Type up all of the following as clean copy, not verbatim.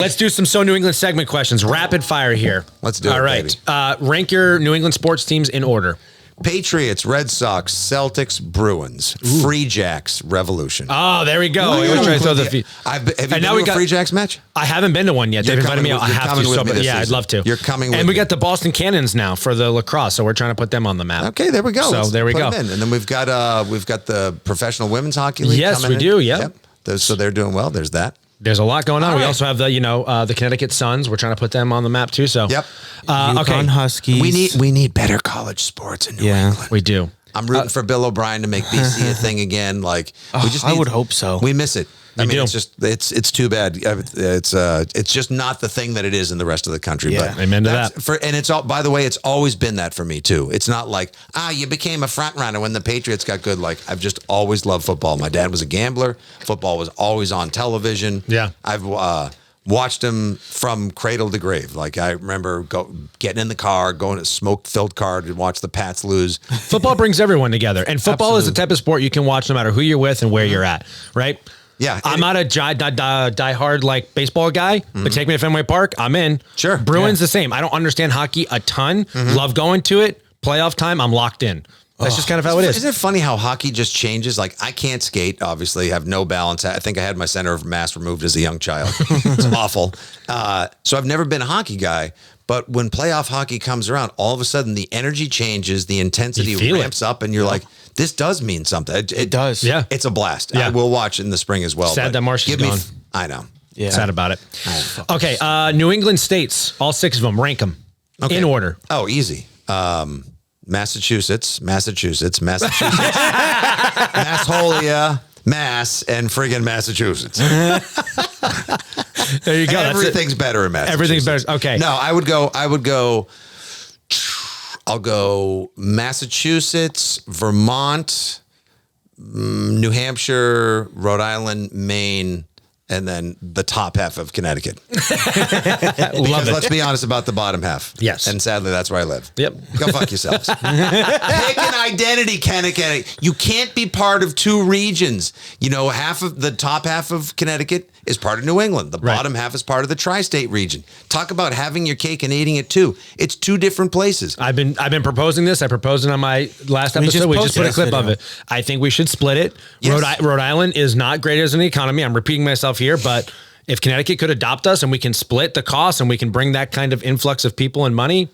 Let's do some So New England segment questions. Rapid fire here. Let's do it, All right. Rank your New England sports teams in order. Patriots, Red Sox, Celtics, Bruins, Free Jacks, Revolution. Oh, there we go. Have you Have been to a Free Jacks match? I haven't been to one yet. They've invited me out. I have to. So, yeah, I'd love to. You're coming with And we me. got the Boston Cannons now for the lacrosse, so we're trying to put them on the map. Okay, there we go. So there we go. And then we've got the professional women's hockey league. Yes, coming we in. do. Yep. So they're doing well. There's that. There's a lot going on. All We right. also have the Connecticut Suns. We're trying to put them on the map too. So Yep. okay, Huskies. We need better college sports in New England. we do. I'm rooting for Bill O'Brien to make BC a thing again. Like I would hope so. We miss it. I mean, do. it's just it's too bad. It's just not the thing that it is in the rest of the country. Yeah. But Amen to that. And it's all. By the way, it's always been that for me too. It's not like you became a front runner when the Patriots got good. Like I've just always loved football. My dad was a gambler. Football was always on television. Yeah. I've watched him from cradle to grave. Like I remember getting in the car, going to smoke-filled car to watch the Pats lose. Football brings everyone together, and football is the type of sport you can watch no matter who you're with and where you're at. Right. Yeah, I'm not a die-hard like baseball guy, but take me to Fenway Park, I'm in. Sure. Bruins the same. I don't understand hockey a ton. Love going to it. Playoff time, I'm locked in. That's just kind of how it is. Isn't it funny how hockey just changes? Like I can't skate, obviously, have no balance. I think I had my center of mass removed as a young child. It's awful. So I've never been a hockey guy. But when playoff hockey comes around, all of a sudden the energy changes, the intensity ramps up, and you're like, this does mean something. It does. Yeah. It's a blast. Yeah. I will watch in the spring as well. Sad that Marsh is gone. I know. Yeah. Sad about it. Okay, New England states, all 6 of them, rank them in order. Oh, easy. Massachusetts, Massholia, Mass, and friggin' Massachusetts. There you go. Everything's better in Massachusetts. Everything's better. Okay. No, I'll go Massachusetts, Vermont, New Hampshire, Rhode Island, Maine, and then the top half of Connecticut. Because let's be honest about the bottom half. Yes. And sadly, that's where I live. Yep. Go fuck yourselves. Pick an identity, Connecticut. You can't be part of 2 regions. You know, the top half of Connecticut is part of New England. The bottom half is part of the tri-state region. Talk about having your cake and eating it too. It's 2 different places. I've been proposing this. I proposed it on my last episode. We just put a clip of it. I think we should split it. Yes. Rhode Island is not great as an economy. I'm repeating myself here, but if Connecticut could adopt us and we can split the cost and we can bring that kind of influx of people and money,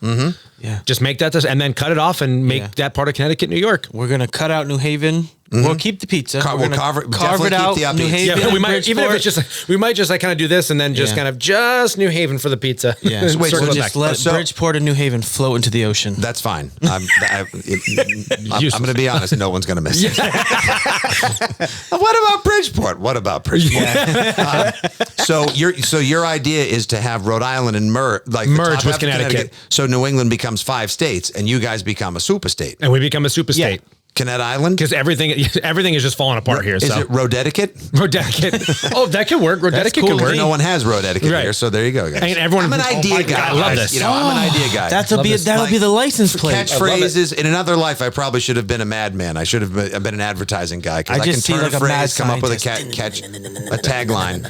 just make that and then cut it off and make that part of Connecticut, New York. We're gonna cut out New Haven. We'll keep the pizza. We'll carve it out. New Haven. Yeah, we might even if it's just we might just like kind of do this and then just kind of just New Haven for the pizza. Yeah, Wait, we'll just let Bridgeport and New Haven float into the ocean. That's fine. I'm going to be honest. No one's going to miss it. What about Bridgeport? Yeah. So your idea is to have Rhode Island and merge with Connecticut. So New England becomes 5 states, and you guys become a super state. And we become a super state. Connecticut Island? Because everything is just falling apart here. Is it Rhode-etiquette? Rhode-etiquette. Oh, that could work. Rhode-etiquette could work. No one has Rhode-etiquette here, so there you go, guys. And everyone, I'm an idea guy. I love this. You know, I'm an idea guy. That'll be the license plate. Catchphrases. In another life, I probably should have been a madman. I should have been an advertising guy because I can turn a phrase, come up with a tagline.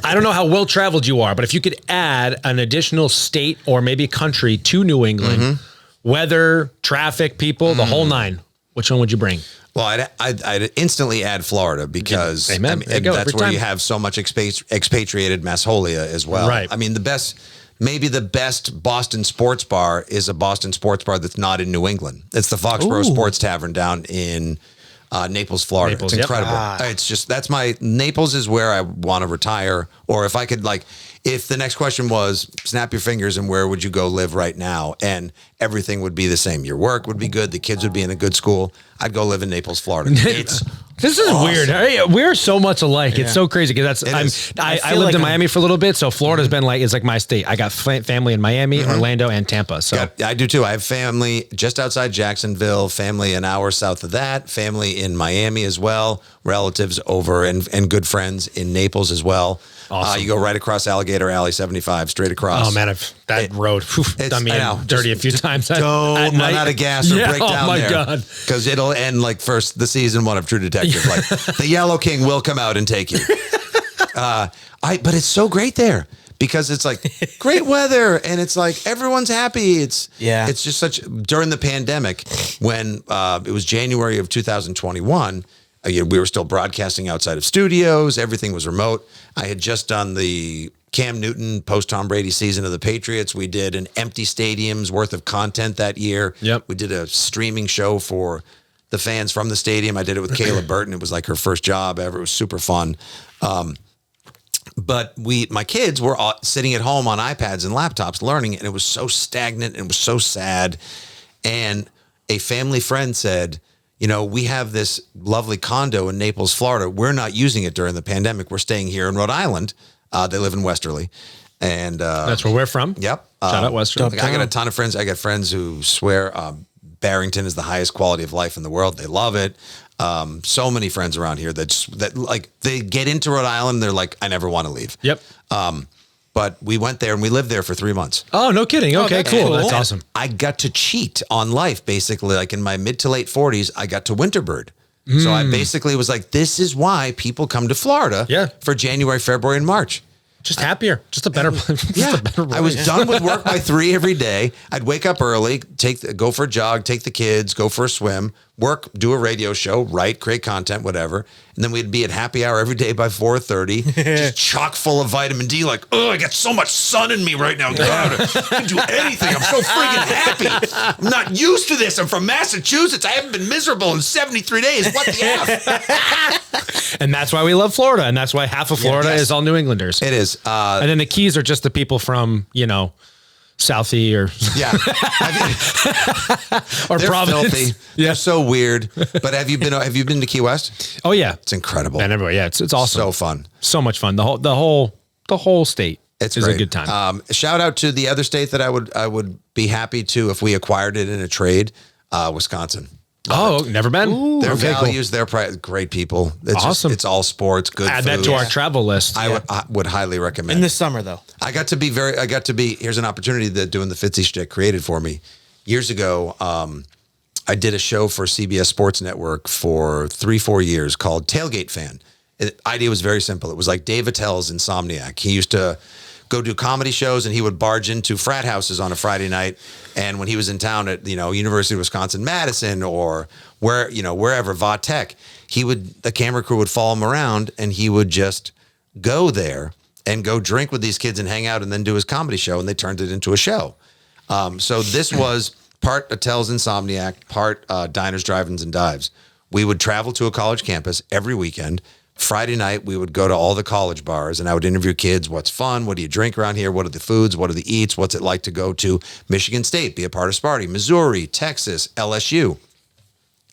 I don't know how well traveled you are, but if you could add an additional state or maybe country to New England, weather, traffic, people, the whole 9, which one would you bring? Well, I'd instantly add Florida because that's where you have so much expatriated Massholia as well. Right. I mean, maybe the best Boston sports bar is a Boston sports bar that's not in New England. It's the Foxboro Sports Tavern down in Naples, Florida. Naples, it's incredible. It's just Naples is where I want to retire. Or if I could if the next question was snap your fingers and where would you go live right now? And everything would be the same. Your work would be good. The kids would be in a good school. I'd go live in Naples, Florida. This is awesome. Weird. We're so much alike. Yeah. It's so crazy because I lived in Miami for a little bit. So Florida's been it's like my state. I got family in Miami, Orlando, and Tampa. So I do too. I have family just outside Jacksonville, family an hour south of that, family in Miami as well, relatives over and good friends in Naples as well. Awesome. You go right across Alligator Alley 75, straight across. Oh man, that road done me dirty a few times. Don't run out of gas or break down there. Oh my God. Because it'll end like the season 1 of True Detective. Like the Yellow King will come out and take you. But it's so great there because it's like great weather and it's like everyone's happy. It's just such during the pandemic when it was January of 2021. We were still broadcasting outside of studios. Everything was remote. I had just done the Cam Newton post-Tom Brady season of the Patriots. We did an empty stadium's worth of content that year. Yep. We did a streaming show for the fans from the stadium. I did it with Kayla Burton. It was like her first job ever. It was super fun. But my kids were all sitting at home on iPads and laptops learning, and it was so stagnant and it was so sad. And a family friend said, we have this lovely condo in Naples, Florida. We're not using it during the pandemic. We're staying here in Rhode Island. They live in Westerly. And that's where we're from. Yep. Shout out Westerly. I got a ton of friends. I got friends who swear Barrington is the highest quality of life in the world. They love it. So many friends around here that like they get into Rhode Island. They're like, I never want to leave. Yep. But we went there and we lived there for 3 months. Oh, no kidding. Okay, cool. That's And awesome. I got to cheat on life, basically. Like in my mid to late 40s, I got to Winterbird. So I basically was like, this is why people come to Florida for January, February, and March. Just happier. Just a better I was done with work by 3 every day. I'd wake up early, go for a jog, take the kids, go for a swim, work, do a radio show, write, create content, whatever. And then we'd be at happy hour every day by 4:30, just chock full of vitamin D. Like, oh, I got so much sun in me right now. God, I can do anything. I'm so freaking happy. I'm not used to this. I'm from Massachusetts. I haven't been miserable in 73 days. What the F? And that's why we love Florida. And that's why half of Florida is all New Englanders. It is. And then the Keys are just the people from, Southie or or they're Providence. Filthy. They're so weird. But have you been to Key West? Oh yeah, it's incredible. And everywhere, it's awesome. So fun. So much fun. The whole state. It's is great. A good time. Shout out to the other state that I would be happy to if we acquired it in a trade, Wisconsin. Never been. Ooh, their values, their price, great people. It's awesome. It's all sports, good Add food. that to our travel list. I would highly recommend. In the summer, though. Here's an opportunity that doing the Fitzy shtick created for me. Years ago, I did a show for CBS Sports Network for 3-4 years called Tailgate Fan. The idea was very simple. It was like Dave Attell's Insomniac. He used to go do comedy shows and he would barge into frat houses on a Friday night. And when he was in town at, University of Wisconsin-Madison or wherever, Va-Tech, the camera crew would follow him around and he would just go there and go drink with these kids and hang out and then do his comedy show. And they turned it into a show. So this was part Attell's Insomniac, part Diners, Drive-Ins, and Dives. We would travel to a college campus every weekend. Friday night, we would go to all the college bars and I would interview kids. What's fun? What do you drink around here? What are the foods? What are the eats? What's it like to go to Michigan State, be a part of Sparty, Missouri, Texas, LSU?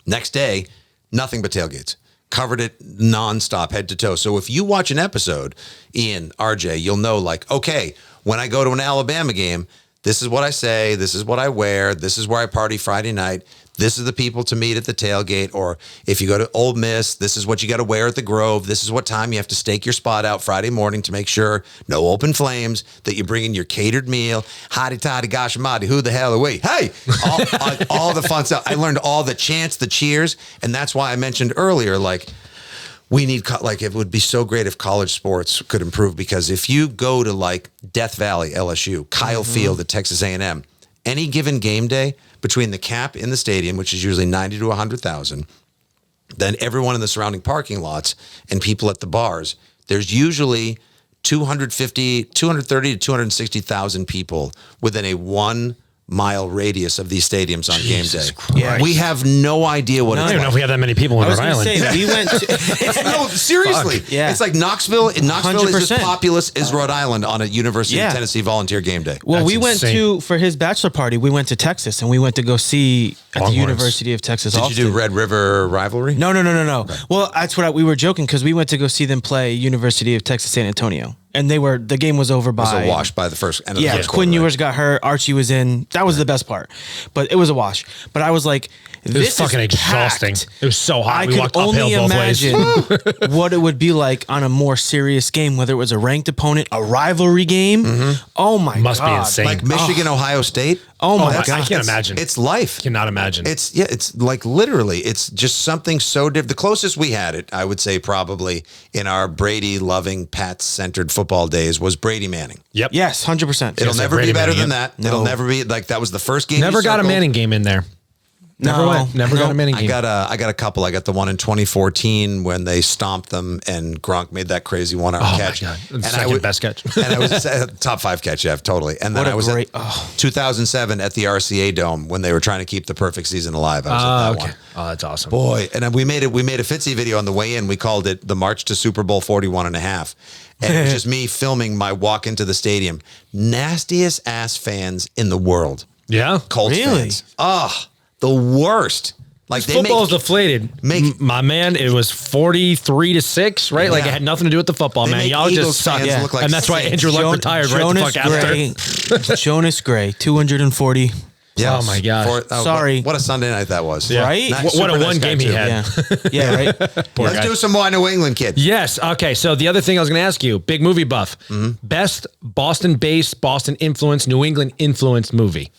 Next day, nothing but tailgates. Covered it nonstop, head to toe. So if you watch an episode, Ian, RJ, you'll know okay, when I go to an Alabama game, this is what I say. This is what I wear. This is where I party Friday night. This is the people to meet at the tailgate. Or if you go to Ole Miss, this is what you got to wear at the Grove. This is what time you have to stake your spot out Friday morning to make sure no open flames, that you bring in your catered meal. Hotty toddy gosh almighty, who the hell are we? Hey, all the fun stuff. I learned all the chants, the cheers. And that's why I mentioned earlier, we need, it would be so great if college sports could improve, because if you go to Death Valley, LSU, Kyle Field at Texas A&M, any given game day, between the cap in the stadium, which is usually 90 to 100,000, then everyone in the surrounding parking lots and people at the bars, there's usually 230 to 260,000 people within a 1 mile radius of these stadiums on game day. Yeah. We have no idea what I it's don't even know if we have that many people in Rhode Island. We went to, no, seriously. Yeah. It's like Knoxville. Knoxville is as 100%. populous as Rhode Island on a University of Tennessee volunteer game day. Well, That's we went insane. for his bachelor party, we went to Texas and we went to go see at Longhorns. the University of Texas. Did Austin. you do Red River Rivalry? No. Well, that's what we were joking, because we went to go see them play University of Texas San Antonio, and the game was over by It was a wash by the first end of the first Quinn quarter, Ewers got hurt. Archie was in. That was the best part, but it was a wash. But I was like, It was fucking exhausting. It was so hot. I We could walked only uphill both ways. imagine what it would be like on a more serious game, whether it was a ranked opponent, a rivalry game. Oh my Must be God. insane. Like Michigan, Ohio State. Oh my I God. can't imagine. It's life. Cannot imagine. It's like literally, it's just something so different. The closest we had it, I would say probably in our Brady loving, Pats centered football days was Brady Manning. Yep. Yes, 100%. It'll never Brady be better Manning, than that. No. It'll never be like that was the first game. Never you got a circled. Manning game in there. Never got a Manning game. I got a couple. I got the one in 2014 when they stomped them and Gronk made that crazy one-arm catch. My God. And Second best catch. And I was top 5 catch, yeah, totally. And then What a I was great- at 2007 at the RCA Dome when they were trying to keep the perfect season alive. I was at that one. Oh, that's awesome. Boy, and then we made a Fitzy video on the way in. We called it the March to Super Bowl 41 and a half. And it was just me filming my walk into the stadium. Nastiest ass fans in the world. Yeah. Colts Really? fans. Oh, the worst. Like they Football's make, deflated. make- My man, it was 43-6, right? Like Yeah. it had nothing to do with the football, They man. make Y'all Eagles just suck. fans look like and that's why saints. Andrew Luck retired right the fuck after. Jonas Gray, 240. yes. Oh, my God. Sorry. What a Sunday night that was. Yeah. Right? Nice, What super a nice one guy, game he too. had. Yeah. Yeah, right? Poor Let's guy. do some more New England kid. Yes. Okay. So the other thing I was going to ask you, big movie buff, best Boston-based, Boston-influenced, New England-influenced movie.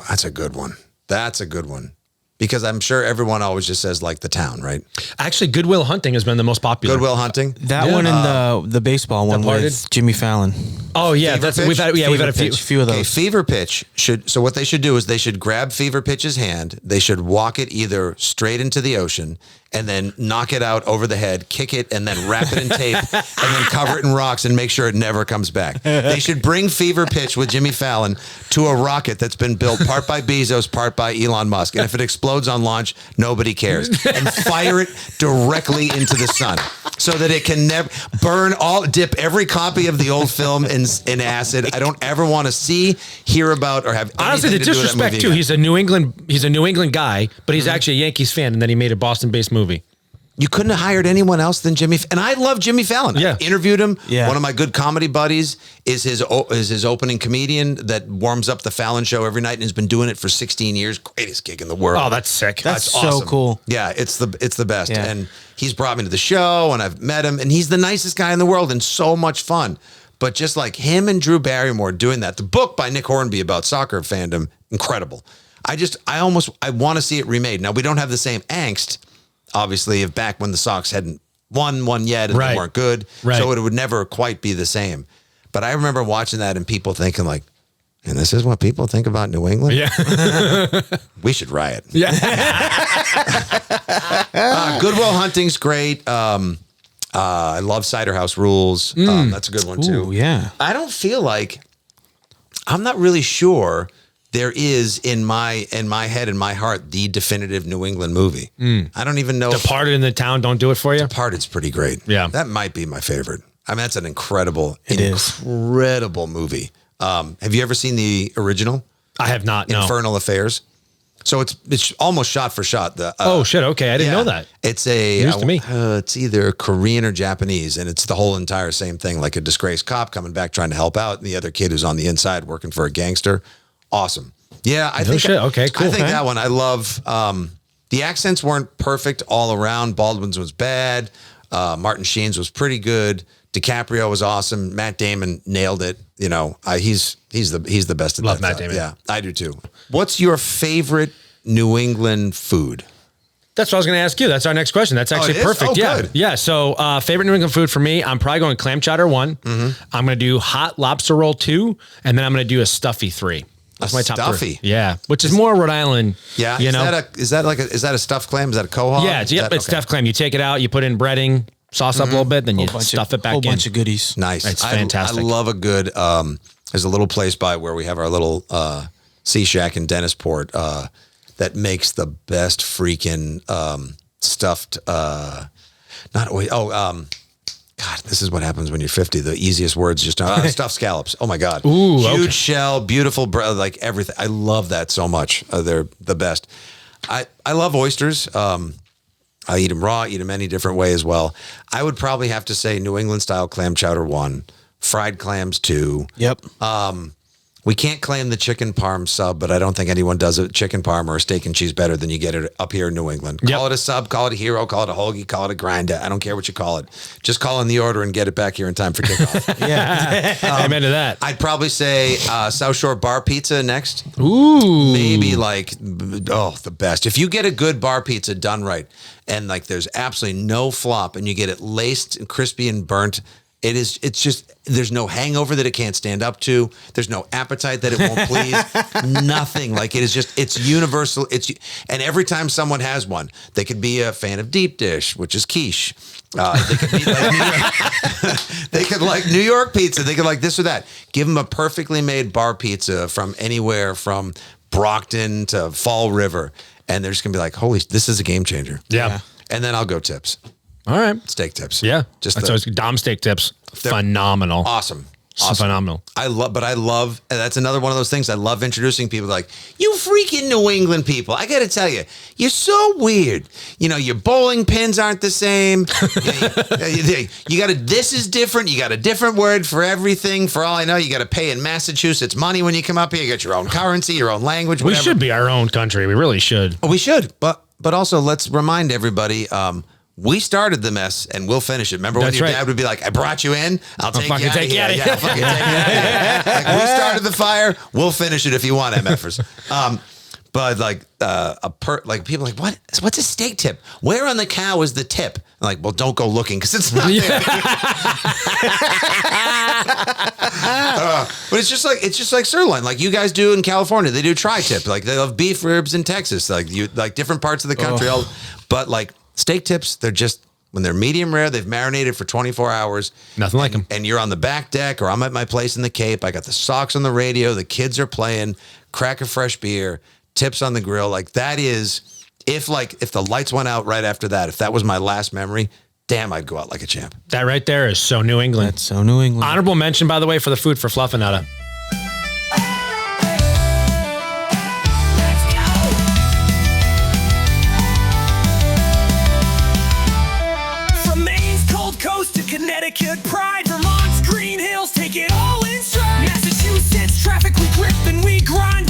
That's a good one. That's a good one. Because I'm sure everyone always just says like the town, right? Actually, Good Will Hunting has been the most popular. Goodwill Hunting. That one and the baseball one Departed? with Jimmy Fallon. Oh yeah, Fever that's Pitch? we've had a few. Few of Okay, those. Fever Pitch should. So what they should do is they should grab Fever Pitch's hand. They should walk it either straight into the ocean and then knock it out over the head, kick it, and then wrap it in tape, and then cover it in rocks and make sure it never comes back. They should bring Fever Pitch with Jimmy Fallon to a rocket that's been built part by Bezos, part by Elon Musk, and if it explodes on launch, nobody cares, and fire it directly into the sun so that it can never dip every copy of the old film in acid. I don't ever want to see, hear about, or have Honestly, the anything to do with that disrespect movie too. again. He's a New England guy, but he's actually a Yankees fan, and then he made a Boston-based movie. You couldn't have hired anyone else than Jimmy. And I love Jimmy Fallon. Yeah. I interviewed him. Yeah. One of my good comedy buddies is his opening comedian that warms up the Fallon show every night and has been doing it for 16 years. Greatest gig in the world. Oh, that's sick. That's so cool. Yeah, it's the best. Yeah. And he's brought me to the show and I've met him and he's the nicest guy in the world and so much fun. But just like him and Drew Barrymore doing that, the book by Nick Hornby about soccer fandom, incredible. I want to see it remade. Now we don't have the same angst, obviously, of back when the Sox hadn't won one yet and Right. they weren't good. Right. So it would never quite be the same. But I remember watching that and people thinking like, and this is what people think about New England? Yeah. We should riot. Yeah. Goodwill Hunting's great. I love Cider House Rules. That's a good one too. Ooh, yeah. I don't feel like I'm not really sure there is in my head, in my heart, the definitive New England movie. I don't even know. Departed in the Town don't do it for you. Departed's pretty great. Yeah. That might be my favorite. I mean, that's an incredible is. movie. Have you ever seen the original? I have not. No. Infernal Affairs. So it's almost shot for shot. Oh shit. Okay, I didn't know that. It's News to me. It's either Korean or Japanese, and it's the whole entire same thing. Like a disgraced cop coming back trying to help out, and the other kid who's on the inside working for a gangster. Awesome. Yeah, I think. shit. Okay, cool. I think Okay. that one. I love. The accents weren't perfect all around. Baldwin's was bad. Martin Sheen's was pretty good. DiCaprio was awesome. Matt Damon nailed it. You know, he's the best at Love that Matt stuff. Damon. Yeah, I do too. What's your favorite New England food? That's what I was going to ask you. That's our next question. That's actually it is? perfect. Oh, Yeah. good. Yeah. So, favorite New England food for me, I'm probably going clam chowder 1. Mm-hmm. I'm going to do hot lobster roll 2. And then I'm going to do a stuffy 3. That's my top stuffy? 3. Yeah. Which is more Rhode Island. Yeah, You know? is that a stuffed clam? Is that a quahog? Yeah. Is It's that- stuffed clam. You take it out, you put in breading, sauce up a little bit, then you stuff it back Whole in. bunch of goodies. Nice. It's fantastic. I love a good, there's a little place by where we have our little sea shack in Dennisport that makes the best freaking stuffed, God, this is what happens when you're 50. The easiest words just stuffed scallops. Oh my God. Ooh, huge okay. shell, beautiful, like everything. I love that so much. They're the best. I love oysters. I eat them raw, eat them any different way as well. I would probably have to say New England style clam chowder 1, fried clams 2. Yep. We can't claim the chicken parm sub, but I don't think anyone does a chicken parm or a steak and cheese better than you get it up here in New England. Call it a sub, call it a hero, call it a hoagie, call it a grinder. I don't care what you call it. Just call in the order and get it back here in time for kickoff. Amen to that. I'd probably say South Shore bar pizza next. Ooh. Maybe the best. If you get a good bar pizza done right and like there's absolutely no flop and you get it laced and crispy and burnt, it's just, there's no hangover that it can't stand up to. There's no appetite that it won't please. Nothing. Like it is just, it's universal. And every time someone has one, they could be a fan of deep dish, which is quiche. They could be like they could like New York pizza. They could like this or that. Give them a perfectly made bar pizza from anywhere from Brockton to Fall River. And they're just going to be like, holy, this is a game changer. Yeah. And then I'll go tips. All right. Steaktips. Yeah. Just that's always Dom Steaktips. Phenomenal. Awesome. Phenomenal. I love, and that's another one of those things. I love introducing people like, you freaking New England people. I got to tell you, you're so weird. You know, your bowling pins aren't the same. You got to, this is different. You got a different word for everything. For all I know, you got to pay in Massachusetts money when you come up here. You got your own currency, your own language, whatever. We should be our own country. We really should. We should. But also let's remind everybody, we started the mess and we'll finish it. Remember when your dad would be like, I brought you in, I'll take you out of here. Yeah, I'll fucking take you out of here. Like, we started the fire, we'll finish it if you want, MFers. But like like people are like, what's a steak tip? Where on the cow is the tip? I'm like, well, don't go looking because it's not there. But it's just like sirloin, like you guys do in California. They do tri-tip, like they love beef ribs in Texas, like different parts of the country. But like steak tips, they're just, when they're medium rare, they've marinated for 24 hours. Nothing like them. And you're on the back deck or I'm at my place in the Cape. I got the Sox on the radio. The kids are playing, crack a fresh beer, tips on the grill. Like that is, if the lights went out right after that, if that was my last memory, damn, I'd go out like a champ. That right there is so New England. That's so New England. Honorable mention, by the way, for the food for Fluffinata. Connecticut pride, Vermont's green hills, take it all in stride. Massachusetts traffic, we grip and we grind.